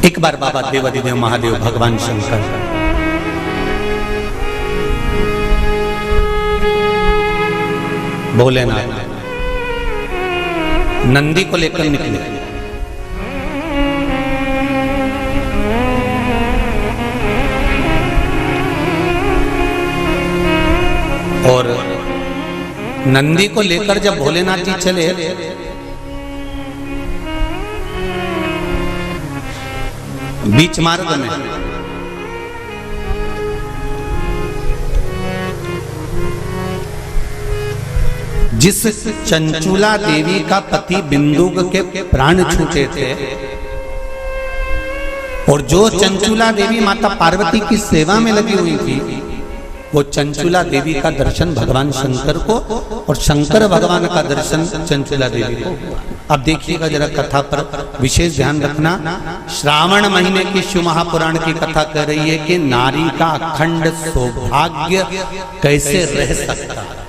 एक बार बाबा देवाधिदेव महादेव भगवान शंकर भोलेनाथ नंदी को लेकर निकले। और नंदी को लेकर जब भोलेनाथ जी चले बीच मार्ग में जिस चंचुला देवी का पति बिंदुक के प्राण छूटे थे और जो चंचुला देवी माता पार्वती की सेवा में लगी हुई थी, वो चंचुला देवी का दर्शन भगवान शंकर को और शंकर भगवान का दर्शन चंचुला देवी को। अब देखिएगा जरा कथा पर विशेष ध्यान रखना। श्रावण महीने की शिव महापुराण की कथा कह रही है कि नारी का अखंड सौभाग्य कैसे रह सकता है।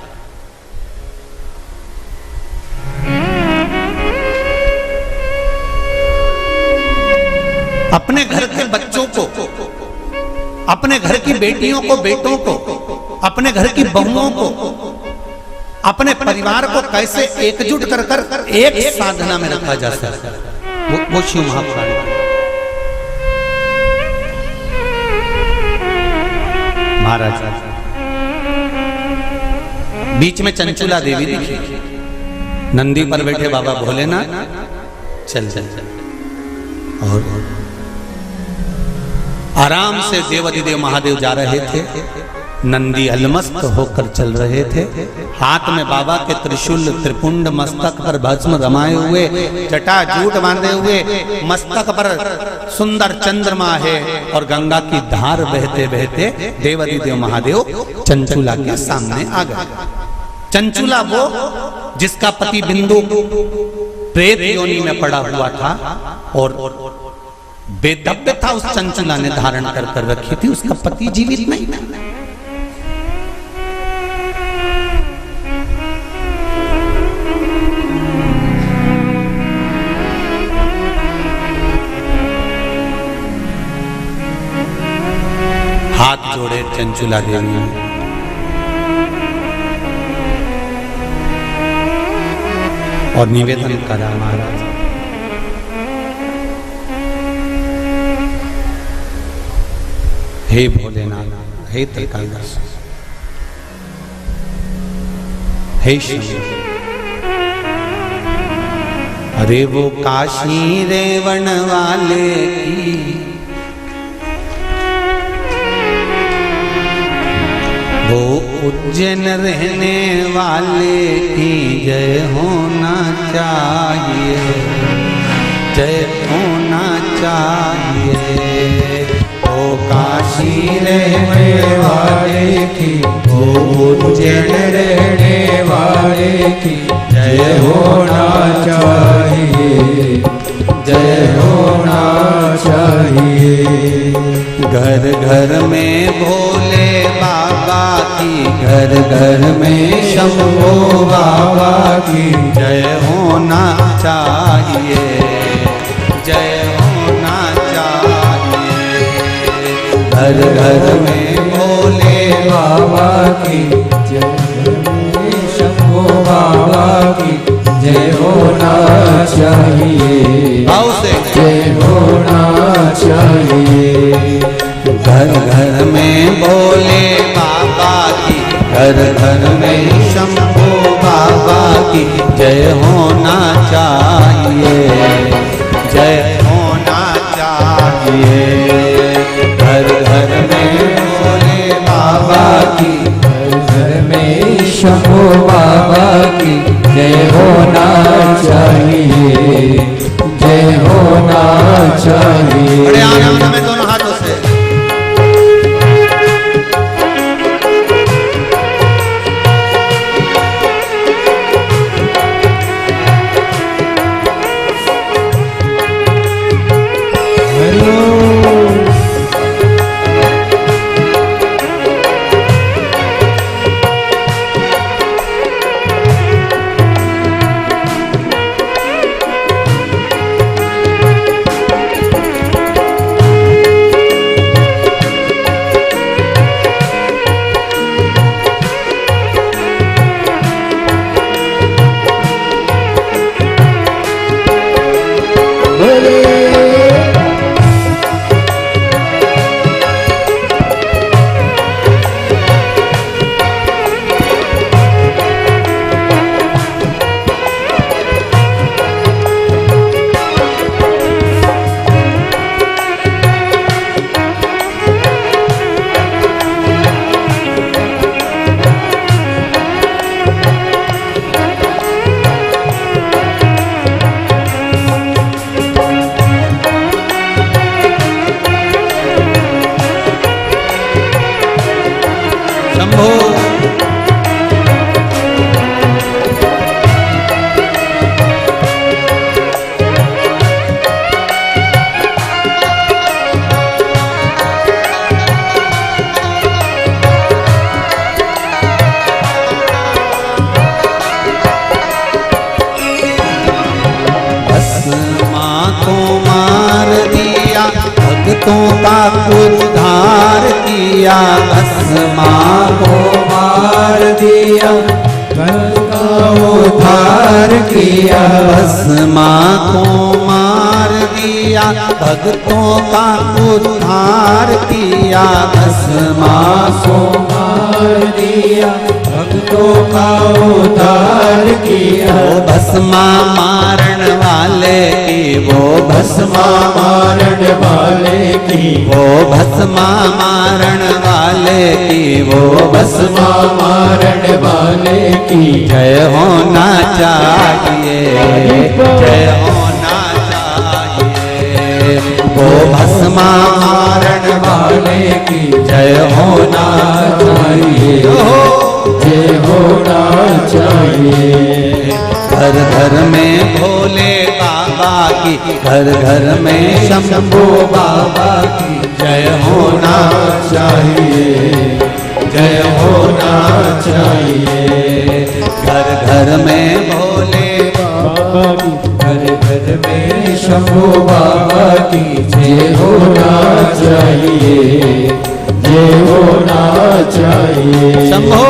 अपने घर के बच्चों को, अपने घर की बेटियों को, बेटों को, अपने घर की बहुओं को, अपने परिवार को कैसे एकजुट कर कर एक साधना में रखा जा सकता है, वो शिव महापुराण। महाराज बीच में चंचुला देवी दिखी, नंदी पर बैठे बाबा भोलेनाथ चल चल चल और आराम से देवाधिदेव महादेव जा रहे थे। नंदी अलमस्त होकर चल रहे थे, हाथ में बाबा के त्रिशूल त्रिपुंड, मस्तक पर भस्म रमाए हुए, जटा जूट बांधे हुए, मस्तक पर सुंदर चंद्रमा है और गंगा की धार बहते बहते देवाधिदेव महादेव चंचुला के सामने आ गए। चंचुला वो जिसका पति बिंदु प्रेत योनि में पड़ा हुआ था और बेदब्य था, उस चंचुला ने धारण कर कर रखी थी, उसका पति जीवित नहीं था। हाथ जोड़े चंचुला देवी ने और निवेदन करा, महाराज हे भोलेनाथ, हे त्रिकालदर्श, हे शिव, अरे वो काशी रेवण वाले की, वो उज्जैन रहने वाले की जय होना चाहिए, जय होना चाहिए। ओ काशी रहने वाले की, ओ उज्जैन रहने वाले की जय होना चाहिए, जय होना चाहिए। घर घर में भोले बाबा की, घर घर में शंभो बाबा की जय होना चाहिए, जय होना चाहिए। घर घर में भोले बाबा की जय, शंभो बाबा की जय होना चाहिए, जय होना चाहिए। घर घर में भोले बाबा की, घर घर में शंभो बाबा की जय होना चाहिए, जय होना चाहिए। घर घर में भोले बाबा की, घर घर में शंभो बाबा की जय होना चाहिए, जय होना चाहिए। बड़े आनंद में दोनों हाथों से शंभो। भक्तों का उद्धार किया, भस्मा को मार दिया, भक्तों का उद्धार किया, भस्मा को मार दिया, भक्तों का उद्धार किया, भस्मा को मार दिया, भक्तों का उद्धार किया। वो भस्मा मारण वाले की, वो भस्मा मारण वाले की, वो भस्मा मारण वाले की, वो भस्मा मारण वाले की जय होना चाहिए, जय होना चाहिए। वो भस्मा मारण वाले की जय होना चाहिए, जय होना चाहिए। घर घर में भोले बाबा की, घर घर में शंभो बाबा की जय होना चाहिए, जय होना चाहिए। घर घर में भोले बाबा की, घर घर में शंभो बाबा की जय होना चाहिए, जय होना चाहिए। शंभो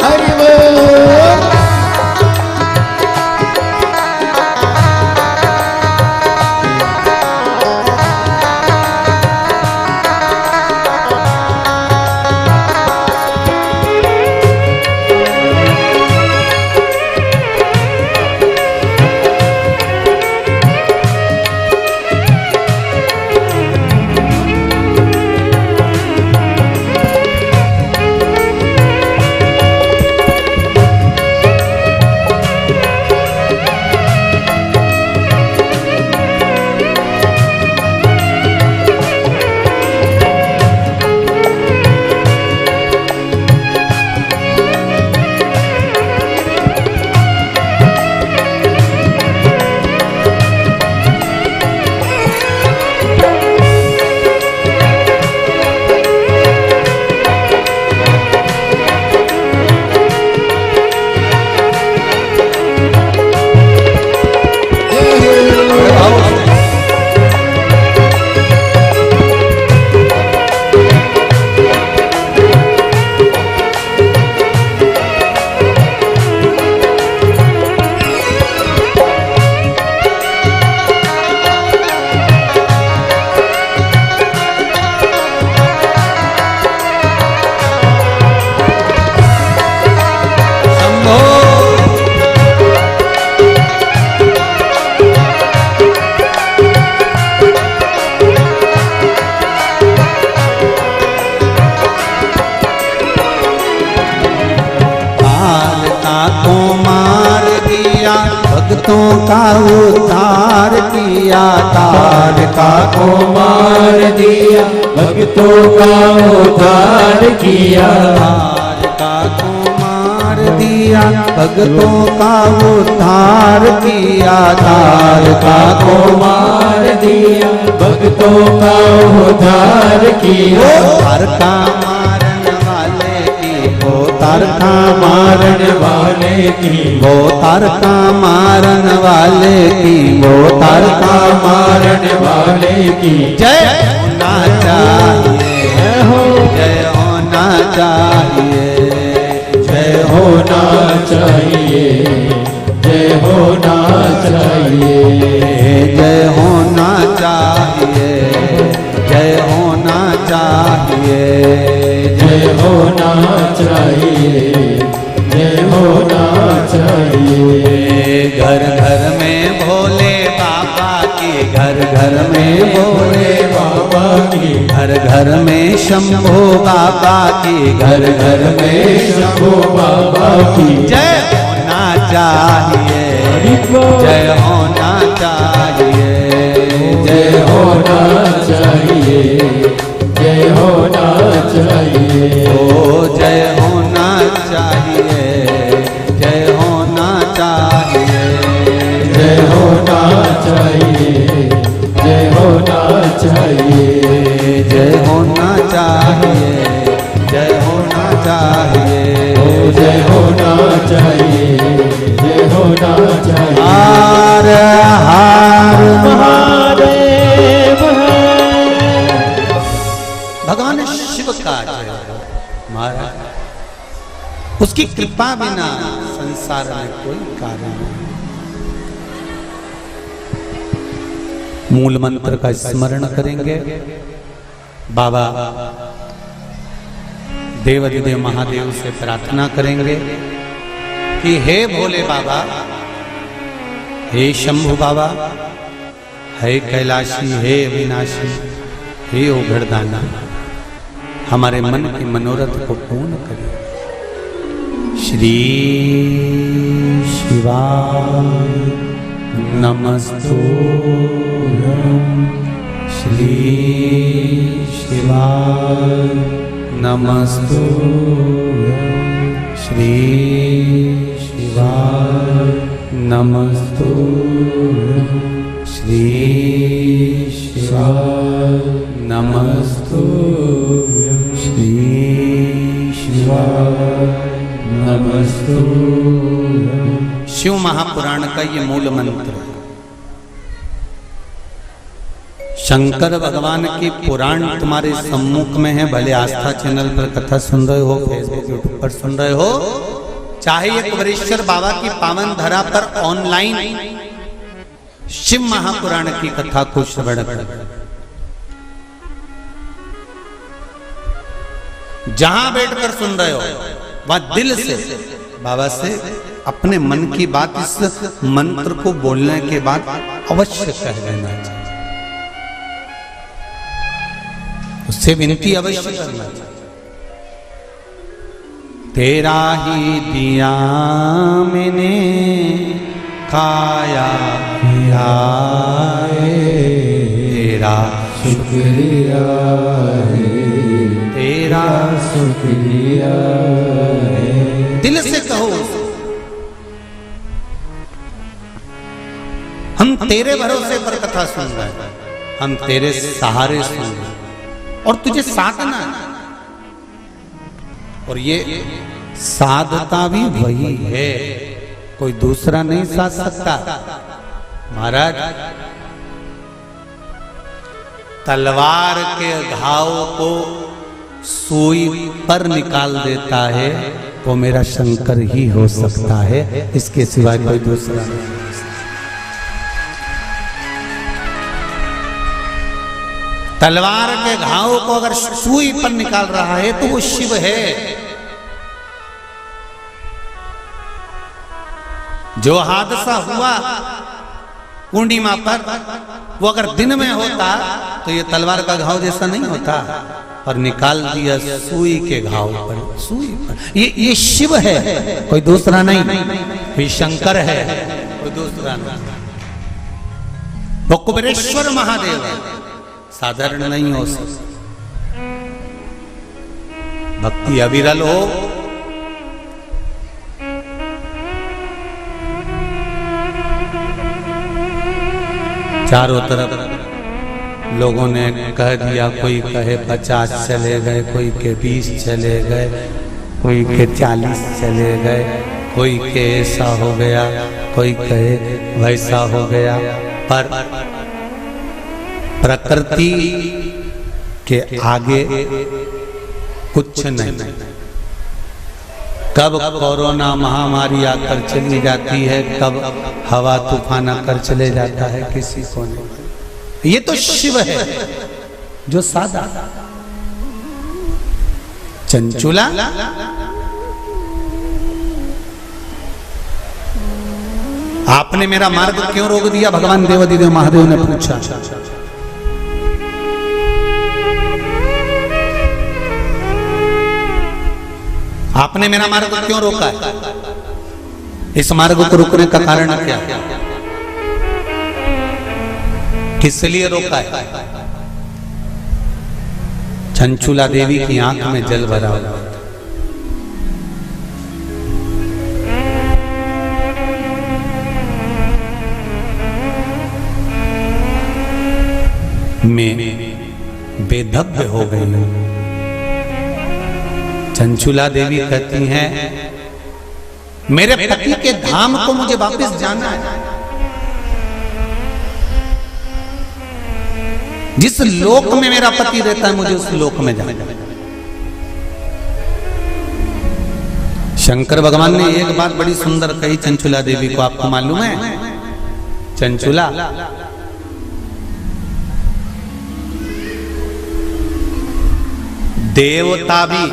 हरि बोल। भक्तों का उद्धार किया, तारका को मार दिया, भक्तों का उद्धार किया, तारका को मार दिया, भक्तों का उद्धार किया, तारका को मार दिया, भक्तों का उद्धार किया। तारका मारन वाले की, वो तारका मारन वाले की, वो तारका मारन वाले की, वो तारका मारन वाले की जय होना चाहिए, जय होना चाहिए, जय होना चाहिए, जय होना चाहिए, जय होना चाहिए, जय होना चाहिए, जय होना चाहिए, जय होना चाहिए। घर घर में भोले बाबा की, घर घर में भोले बाबा की, घर घर में शंभो बाबा की, घर घर में शंभो बाबा की जय होना चाहिए, जय होना चाहिए, जय होना चाहिए, जय होना चाहिए, ओ जय होना चाहिए, जय होना चाहिए, जय होना चाहिए, जय होना चाहिए, जय होना चाहिए, जय होना चाहिए, जय होना चाहिए, जय होना चाहिए। हर हर महादेव भगवान शिव का जय हो महाराज। उसकी कृपा बिना संसार में कोई कार्य नहीं। मूल मंत्र का स्मरण करेंगे। बाबा देवाधिदेव महादेव से प्रार्थना करेंगे कि हे भोले बाबा, हे शंभु बाबा, हे कैलाशी, हे अविनाशी, हे ओघड़दाना, हमारे मन के मनोरथ को पूर्ण करें। श्री शिवाय नमस्तुभ्यं, श्री शिवाय नमस्तुभ्यं, श्री शिवाय नमस्तुभ्यं, श्री शिवाय नमस्तुभ्यं, श्री शिवाय नमस्तुभ्यं। शिव महापुराण का ये मूल मंत्र है। शंकर भगवान की पुराण तुम्हारे सम्मुख में है। भले आस्था चैनल पर कथा सुन रहे हो, फेसबुक यूट्यूब पर सुन रहे हो, चाहे एक वरेश्वर बाबा की पावन धरा पर ऑनलाइन शिव महापुराण की कथा को श्रवण करें। जहां बैठकर सुन रहे हो वह दिल से बाबा से अपने मन की बात इस मंत्र को बोलने के बाद अवश्य कह लेना चाहिए। उससे विनती अवश्य करना चाहिए। तेरा ही दिया मैंने खाया पिया है, तेरा शुक्रिया है, तेरा शुक्रिया है। दिल से कहो, हम तेरे भरोसे पर कथा सुन रहे हैं, हम तेरे सहारे सुन रहे हैं और तुझे साधना है। और ये साधता भी वही है, कोई दूसरा नहीं साध सकता। महाराज तलवार के घाव को सुई पर निकाल देता है वो मेरा शंकर ही हो सकता है, इसके सिवाय कोई दूसरा नहीं। तलवार के घाव को अगर सुई पर निकाल रहा है तो वो शिव है। जो हादसा हुआ पूर्णिमा पर, वो अगर दिन में होता तो ये तलवार का घाव जैसा नहीं होता, पर निकाल दिया सुई के घाव पर, सुई पर। ये शिव है, कोई दूसरा नहीं। ये शंकर है, कोई दूसरा नहीं। वो कुबेरेश्वर महादेव है, साधारण नहीं हो सकता। भक्ति अविरल हो, चारों तरफ लोगों ने कह दिया, कोई कहे 50 चले गए, कोई के 20 चले गए, कोई के 40 चले गए, कोई के ऐसा हो गया, कोई कहे वैसा हो गया। पर प्रकृति के आगे कुछ नहीं। कब कोरोना महामारी आकर चली जाती है, कब हवा तूफान आकर चले जाता है, किसी को नहीं। ये तो शिव है जो सादा चंचुला। आपने मेरा मार्ग क्यों रोक दिया? भगवान देवाधिदेव महादेव ने पूछा। आपने मेरा मार्ग क्यों रोका है? इस मार्ग को रुकने का कारण क्या? किस लिए रोका है? चंचुला देवी की आंख में जल भरा हुआ था। मैं बेधब्य हो गई हूं। चंचुला देवी कहती हैं, मेरे पति के धाम को मुझे वापस जाना है। जिस लोक में मेरा पति रहता है मुझे उस लोक में जाना है। शंकर भगवान ने एक बात बड़ी सुंदर कही चंचुला देवी को, आपको मालूम है? चंचुला, देवता भी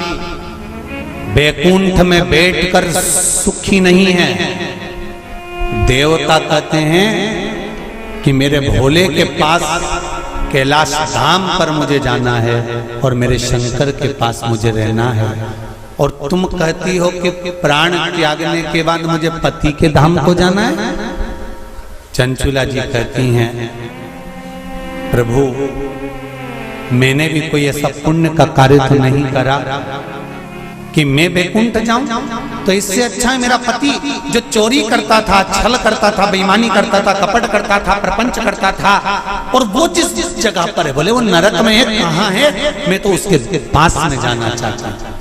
बैकुंठ में बैठकर सुखी नहीं है। देवता कहते हैं कि मेरे भोले के पास कैलाश धाम पर मुझे जाना है और मेरे शंकर के पास मुझे रहना है। और तुम कहती हो कि प्राण त्यागने के बाद मुझे पति के धाम को जाना है। चंचुला जी कहती हैं, प्रभु मैंने भी कोई ऐसा पुण्य का कार्य तो नहीं करा कि मैं बैकुंठ जाऊं। तो इससे अच्छा है मेरा पति जो चोरी करता था, छल करता था, बेईमानी करता था, कपट करता था, प्रपंच करता था, और वो जिस जगह पर है, बोले वो नरक में है, कहां है, मैं तो उसके पास में जाना चाहता हूं।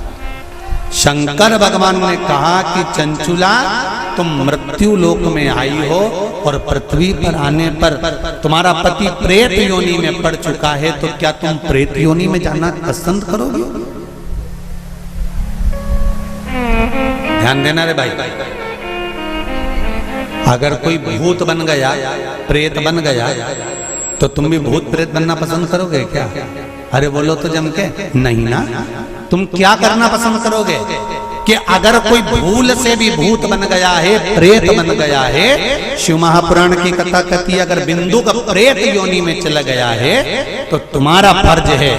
शंकर भगवान ने कहा कि चंचुला तुम मृत्यु लोक में आई हो और पृथ्वी पर आने पर तुम्हारा पति प्रेत योनि में पड़ चुका है, तो क्या तुम प्रेत योनि में जाना पसंद करोगे? ध्यान देना रे भाई, अगर कोई भूत बन गया, प्रेत बन गया, तो तुम भी भूत प्रेत बनना पसंद करोगे क्या? अरे बोलो तो जम के, नहीं ना। तुम क्या करना पसंद करोगे कि अगर कोई भूल से भी भूत बन गया है, प्रेत बन गया है, शिव महापुराण की कथा कहती है अगर बिंदु का प्रेत योनि में चला गया है तो तुम्हारा फर्ज है,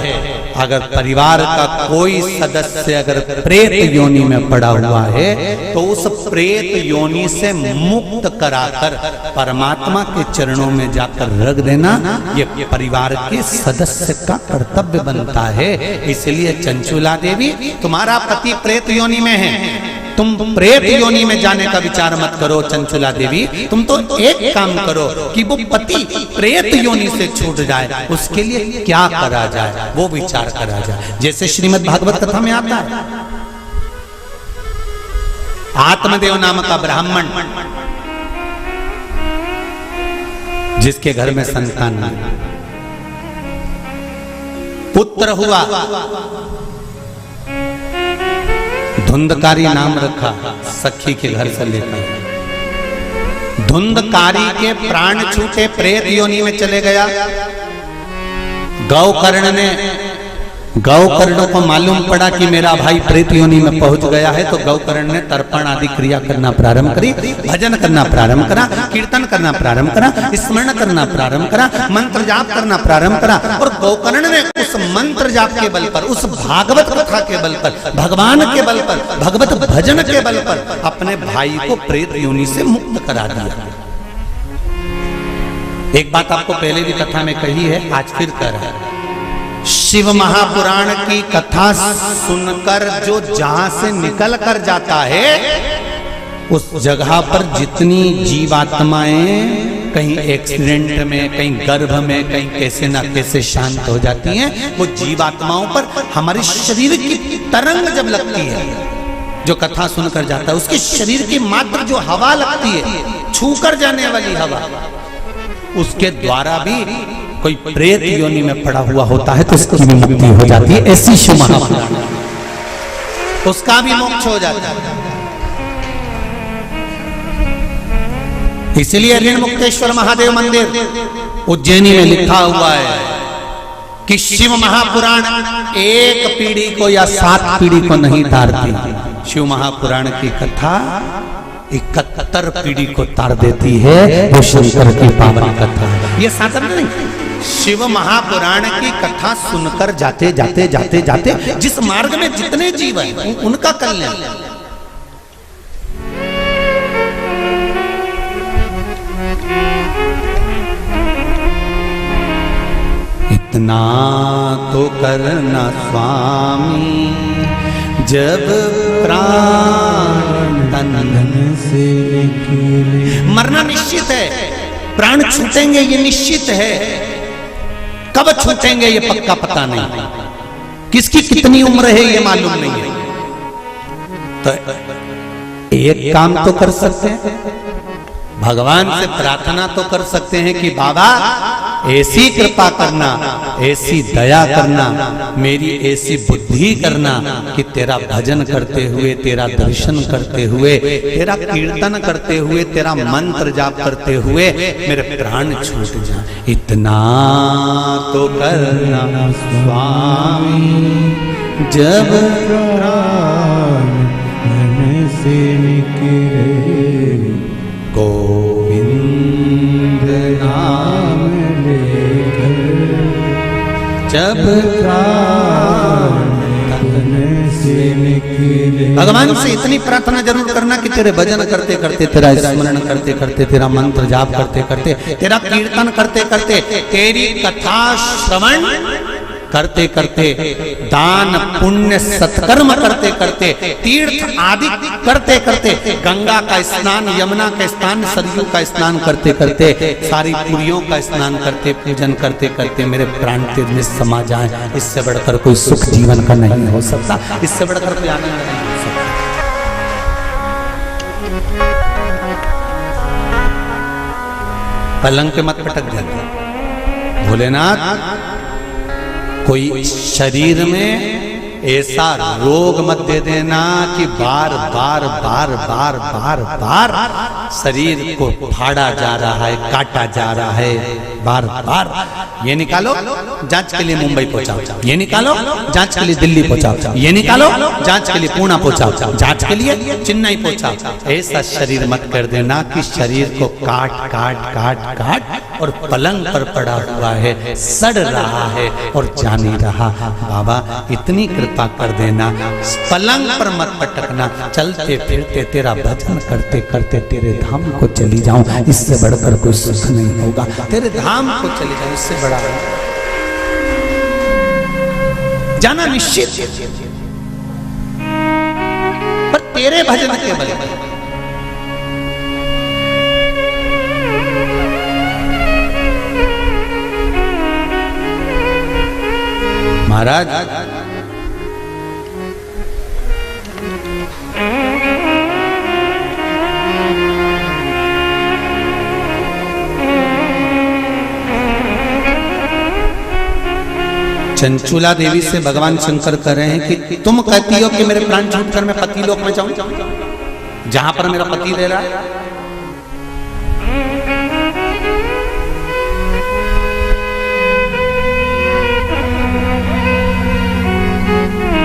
अगर परिवार का कोई सदस्य अगर प्रेत योनि में पड़ा हुआ है तो उस प्रेत योनि से मुक्त कराकर परमात्मा के चरणों में जाकर रख देना, ये परिवार के सदस्य का कर्तव्य बनता है। इसलिए चंचुला देवी, तुम्हारा पति प्रेत योनि में है, तुम प्रेत योनि में जाने का विचार मत करो। चंचुला देवी, तुम तो एक काम करो कि वो पति प्रेत योनि से छूट जाए, उसके लिए क्या करा जाए वो विचार करा जाए। जैसे श्रीमद् भागवत कथा में आता है, आत्मदेव नाम का ब्राह्मण जिसके घर में संतान नहीं, पुत्र हुआ, धुंधकारी नाम रखा, सखी के घर से लेकर। धुंधकारी के प्राण छूटे, प्रेत योनि में चले गया। गौकर्ण को मालूम पड़ा कि मेरा भाई प्रेत योनि में पहुंच गया है, तो गौकर्ण ने तर्पण आदि क्रिया करना प्रारंभ करी, भजन करना प्रारंभ करा, कीर्तन करना प्रारंभ करा, स्मरण करना प्रारंभ करा, मंत्र जाप करना प्रारंभ करा। और गौकर्ण ने उस मंत्र जाप के बल पर, उस भागवत कथा के बल पर, भगवान के बल पर, भगवत भजन के बल पर अपने भाई को प्रेत योनि से मुक्त करा दिया। एक बात आपको पहले भी कथा में कही है, आज फिर कह रहा है। शिव महापुराण की कथा सुनकर जो जहां से निकल कर जाता है, उस जगह पर जितनी जीवात्माएं कहीं एक्सीडेंट में, कहीं गर्भ में, कहीं कैसे ना कैसे शांत हो जाती हैं, वो जीवात्माओं पर हमारे शरीर की तरंग जब लगती है, जो कथा सुनकर जाता है, उसके शरीर की मात्र जो हवा लगती है, छूकर जाने वाली हवा, उसके द्वारा भी कोई प्रेत योनि में पड़ा हुआ होता है तो उसकी भी मुक्ति हो जाती है। ऐसी शिव महापुराण, उसका भी मोक्ष हो जाता है। इसलिए ऋण मुक्तेश्वर महादेव मंदिर उज्जैनी में लिखा हुआ है कि शिव महापुराण एक पीढ़ी को या 7 पीढ़ी को नहीं तारती। शिव महापुराण की कथा 71 पीढ़ी को तार देती है। वो शंकर की पावन कथा है, ये साधारण नहीं। शिव महापुराण की कथा सुनकर जाते जाते जाते जाते जिस मार्ग में जितने जीव हैं उनका कल्याण। इतना तो करना स्वामी, जब प्राण तन से निकले। मरना निश्चित है, प्राण छूटेंगे ये निश्चित है, कब छूटेंगे ये पक्का पता नहीं, किसकी कितनी उम्र है ये मालूम नहीं है। तो एक काम तो कर सकते हैं, भगवान से प्रार्थना तो कर सकते हैं कि बाबा ऐसी कृपा करना, ऐसी दया करना, मेरी ऐसी बुद्धि करना कि तेरा भजन करते हुए, तेरा दर्शन करते हुए, तेरा कीर्तन करते हुए, तेरा मंत्र जाप करते हुए मेरे प्राण छूट जाए। इतना तो करना स्वामी, जब प्राण मन से निकले। गोविंद नाम लेकर जब प्राण तन से निकले। भगवान से इतनी प्रार्थना जरूर करना कि तेरे भजन करते करते, तेरा स्मरण करते करते, तेरा मंत्र जाप करते करते, तेरा कीर्तन करते करते, तेरी कथा श्रवण करते करते, दान पुण्य सत्कर्म करते करते, तीर्थ आदि करते करते, गंगा का स्नान, यमुना का स्नान, सरयू का स्नान करते करते, सारी पुरियों का स्नान करते, पूजन करते करते मेरे प्राण तेज में समा जाए। इससे बढ़कर कोई सुख जीवन का नहीं हो सकता, इससे बढ़कर कोई आनंद नहीं हो सकता। पलंग पे मत पटक जाना भोलेनाथ, कोई शरीर में ऐसा रोग मत दे देना कि बार बार बार बार बार बार शरीर को फाड़ा जा रहा है, काटा जा रहा है, बार बार। ये निकालो जांच के लिए मुंबई पहुंचाओ, ये निकालो जांच के लिए दिल्ली पहुंचाओ, ये निकालो जांच के लिए पुणे पहुंचाओ, जांच के लिए चेन्नई पहुंचाओ। ऐसा शरीर मत कर देना कि शरीर को काट काट काट काट और पलंग पर पड़ा हुआ है, सड़ रहा है और जा नहीं रहा। बाबा इतनी कृपा कर देना, पलंग पर मत पटकना, चलते फिरते तेरा भजन करते करते तेरे धाम को चली जाऊं, इससे बढ़कर कोई सुख नहीं होगा। तेरे धाम को चली जाऊं, इससे बड़ा जाना निश्चित, पर तेरे भजन के बल पर। महाराज चंचुला देवी से भगवान शंकर कह रहे हैं कि तुम कहती हो कि मेरे प्राण छूटकर मैं पति लोक में जाऊं, जहां पर मेरा पति रह रहा है।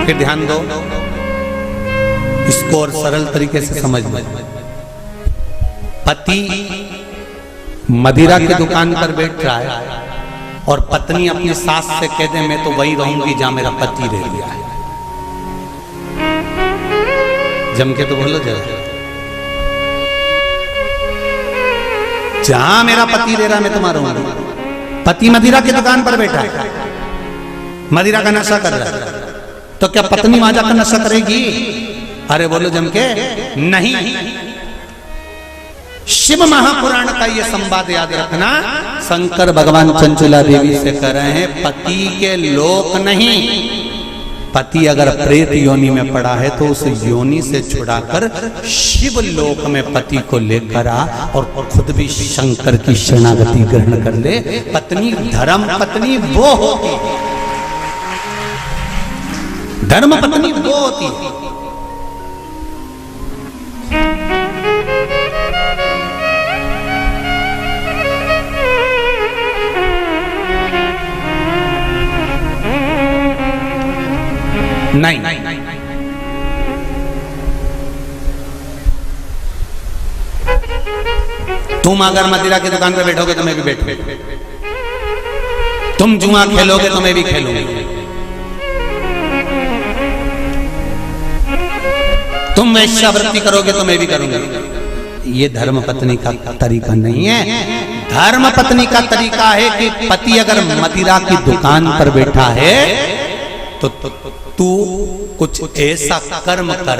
फिर ध्यान दो, इसको और सरल तरीके से समझ लो। पति मदिरा की दुकान पर बैठ रहा है और पत्नी अपनी सास से कह दे मैं तो वही रहूंगी जहां मेरा पति रह गया है। जम के तो बोलो जरा, जहां मेरा पति रह रहा मैं तो रहूंगी। पति मदिरा की दुकान पर बैठा है, मदिरा का नशा कर रहा है, तो क्या पत्नी वहां जाकर नशा करेगी? अरे बोलो जम के, नहीं। शिव महापुराण का ये संवाद याद रखना। शंकर भगवान चंचुला देवी से कह रहे हैं पति के लोक नहीं, पति अगर प्रेत योनि में पड़ा है तो उस योनि से छुड़ाकर शिव लोक में पति को लेकर आ और खुद भी शंकर की शरणागति ग्रहण कर ले। पत्नी धर्म पत्नी वो होती है, धर्म पत्नी वो होती है। नहीं, तुम अगर मदिरा की दुकान पर बैठोगे तो मैं भी बैठूंगा, तुम जुआ खेलोगे तो मैं भी खेलूंगी, तुम वैश्यावृत्ति करोगे तो मैं भी करूंगा। ये धर्म पत्नी का तरीका नहीं है। धर्म पत्नी का तरीका है कि पति अगर मदिरा की दुकान पर बैठा है तो तू कुछ ऐसा कर्म कर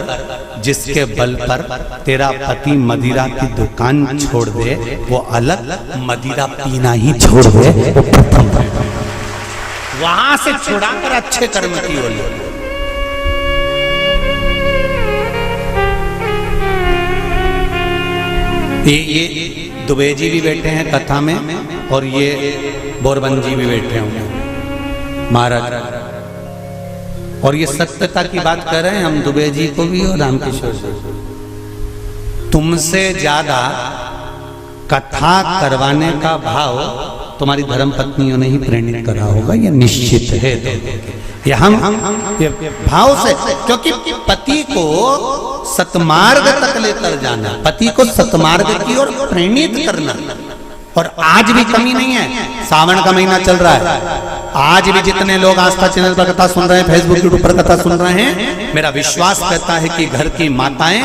जिसके बल पर तेरा पति मदिरा की दुकान छोड़ दे, वो अलग, मदिरा पीना ही छोड़ दे, वो प्रथम वहां से छुड़ाकर अच्छे कर्म की ओर ले। ये दुबे जी भी बैठे हैं कथा में और ये बोरबन जी भी बैठे होंगे महाराज, और ये सत्यता की बात कर रहे हैं हम दुबे जी को भी और रामकिशोर जी। तुमसे ज्यादा कथा करवाने का भाव तुम्हारी धर्म पत्नियों ने ही प्रेरित करा होगा, ये निश्चित है। ये हम ये भाव से, क्योंकि पति को सतमार्ग तक लेकर जाना, पति को सतमार्ग की ओर प्रेरित करना, और आज भी कमी नहीं है। सावन का महीना चल रहा है, आज भी जितने लोग आस्था चैनल पर कथा सुन रहे हैं, फेसबुक यूट्यूब पर कथा सुन रहे हैं, मेरा विश्वास कहता है कि घर की माताएं,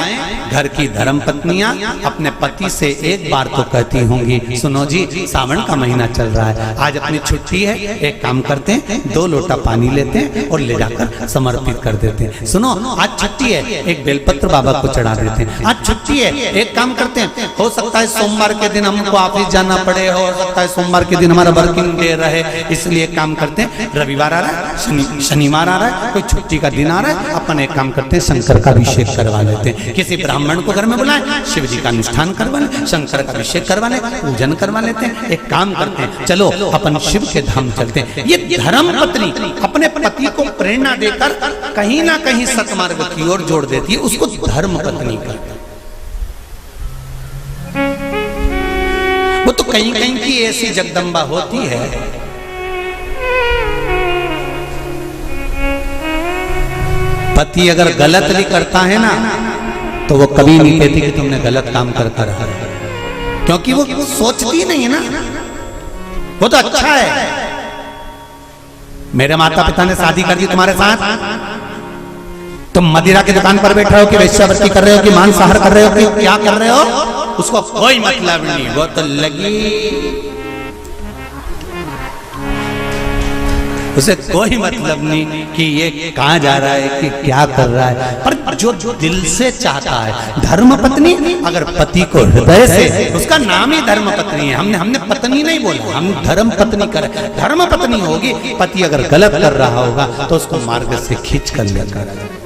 घर की धर्म पत्नियां अपने पति से एक बार तो कहती होंगी, सुनो जी सावन का महीना चल रहा है, आज अपनी छुट्टी है, एक काम करते हैं 2 लोटा पानी लेते हैं और ले जाकर समर्पित कर देते हैं। सुनो आज छुट्टी है, एक बेलपत्र बाबा को चढ़ा देते हैं। आज छुट्टी है, एक काम करते हैं, हो सकता है सोमवार के दिन हमको ऑफिस जाना पड़े, हो सकता है सोमवार के दिन हमारा वर्किंग डे रहे, इसलिए काम करते हैं, रविवार आ रहा है, शनिवार आ रहा है, कोई छुट्टी का दिन आ रहा है, अपन एक काम करते हैं शंकर का अभिषेक करवा लेते हैं। किसी ब्राह्मण को घर में बुलाएं, शिव जी का अनुष्ठान करवा लें, शंकर का अभिषेक करवा लें, पूजन करवा लेते हैं। एक काम करते हैं, चलो अपन शिव के धाम चलते हैं। ये धर्म पत्नी अपने पति को प्रेरणा देकर कहीं ना कहीं सतमार्ग की ओर जोड़ देती है, उसको धर्म पत्नी कहते हैं। वो तो कहीं कहीं की ऐसी जगदम्बा होती है, पति अगर गलत भी करता है ना तो वो कभी नहीं कहती कि तुमने गलत काम करता रहा, क्योंकि वो सोचती नहीं है ना, वो तो अच्छा है। मेरे माता पिता ने शादी कर दी तुम्हारे साथ, तुम मदिरा की दुकान पर बैठे हो कि वेश्यावृत्ति कर रहे हो कि मांसाहार कर रहे हो कि क्या कर रहे हो, उसको कोई मतलब नहीं। वो तो लगी, उसे कोई मतलब नहीं कि ये कहाँ जा रहा है कि क्या कर रहा है, पर जो दिल से चाहता है। धर्म पत्नी अगर पति को हृदय से, उसका नाम ही धर्म पत्नी है, हमने पत्नी नहीं बोला, हम धर्म पत्नी कर, धर्म पत्नी होगी। पति अगर गलत कर रहा होगा तो उसको मार्ग से खींच कर लेकर